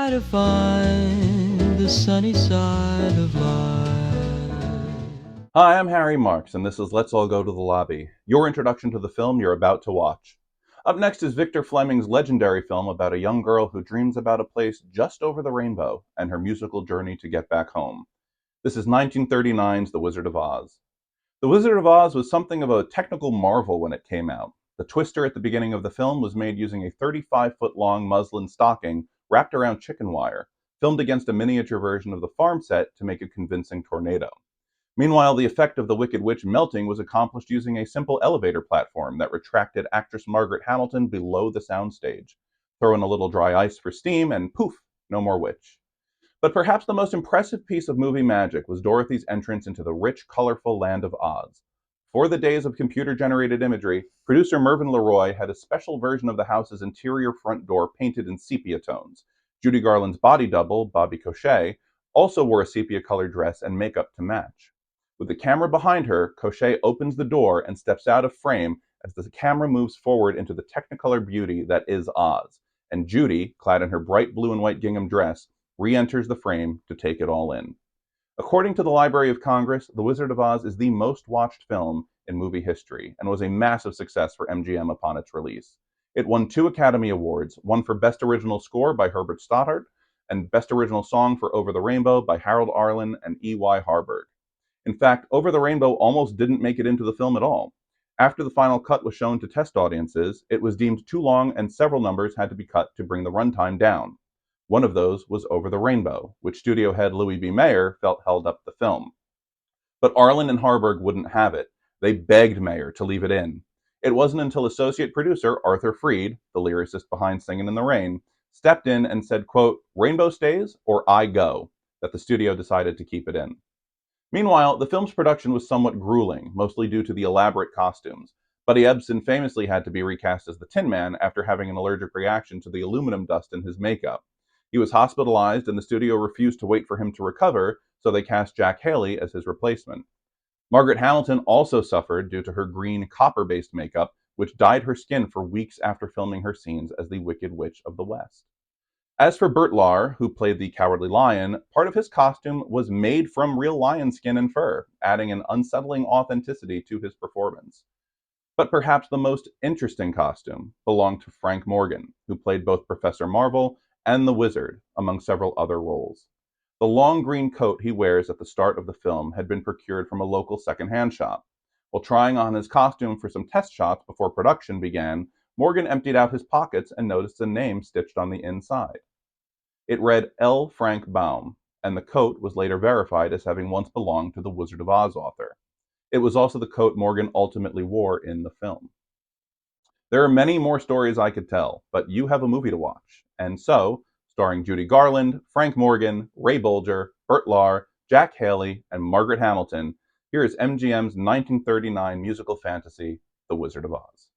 try to find the sunny side of life. Hi, I'm Harry Marks, and this is Let's All Go to the Lobby, your introduction to the film you're about to watch. Up next is Victor Fleming's legendary film about a young girl who dreams about a place just over the rainbow and her musical journey to get back home. This is 1939's The Wizard of Oz. The Wizard of Oz was something of a technical marvel when it came out. The twister at the beginning of the film was made using a 35-foot-long muslin stocking wrapped around chicken wire, filmed against a miniature version of the farm set to make a convincing tornado. Meanwhile, the effect of the Wicked Witch melting was accomplished using a simple elevator platform that retracted actress Margaret Hamilton below the soundstage. Throw in a little dry ice for steam, and poof, no more witch. But perhaps the most impressive piece of movie magic was Dorothy's entrance into the rich, colorful land of Oz. Before the days of computer-generated imagery, producer Mervyn LeRoy had a special version of the house's interior front door painted in sepia tones. Judy Garland's body double, Bobby Cochet, also wore a sepia-colored dress and makeup to match. With the camera behind her, Cochet opens the door and steps out of frame as the camera moves forward into the technicolor beauty that is Oz, and Judy, clad in her bright blue and white gingham dress, re-enters the frame to take it all in. According to the Library of Congress, The Wizard of Oz is the most watched film in movie history and was a massive success for MGM upon its release. It won 2 Academy Awards, one for Best Original Score by Herbert Stoddart and Best Original Song for Over the Rainbow by Harold Arlen and E.Y. Harburg. In fact, Over the Rainbow almost didn't make it into the film at all. After the final cut was shown to test audiences, it was deemed too long and several numbers had to be cut to bring the runtime down. One of those was Over the Rainbow, which studio head Louis B. Mayer felt held up the film. But Arlen and Harburg wouldn't have it. They begged Mayer to leave it in. It wasn't until associate producer Arthur Freed, the lyricist behind Singin' in the Rain, stepped in and said, quote, "Rainbow stays or I go," that the studio decided to keep it in. Meanwhile, the film's production was somewhat grueling, mostly due to the elaborate costumes. Buddy Ebsen famously had to be recast as the Tin Man after having an allergic reaction to the aluminum dust in his makeup. He was hospitalized and the studio refused to wait for him to recover, so they cast Jack Haley as his replacement. Margaret Hamilton also suffered due to her green copper-based makeup, which dyed her skin for weeks after filming her scenes as the Wicked Witch of the West. As for Burt Lahr, who played the Cowardly Lion, part of his costume was made from real lion skin and fur, adding an unsettling authenticity to his performance. But perhaps the most interesting costume belonged to Frank Morgan, who played both Professor Marvel and the Wizard, among several other roles. The long green coat he wears at the start of the film had been procured from a local second-hand shop. While trying on his costume for some test shots before production began, Morgan emptied out his pockets and noticed a name stitched on the inside. It read L. Frank Baum, and the coat was later verified as having once belonged to the Wizard of Oz author. It was also the coat Morgan ultimately wore in the film. There are many more stories I could tell, but you have a movie to watch. And so, starring Judy Garland, Frank Morgan, Ray Bolger, Burt Lahr, Jack Haley, and Margaret Hamilton, here is MGM's 1939 musical fantasy, The Wizard of Oz.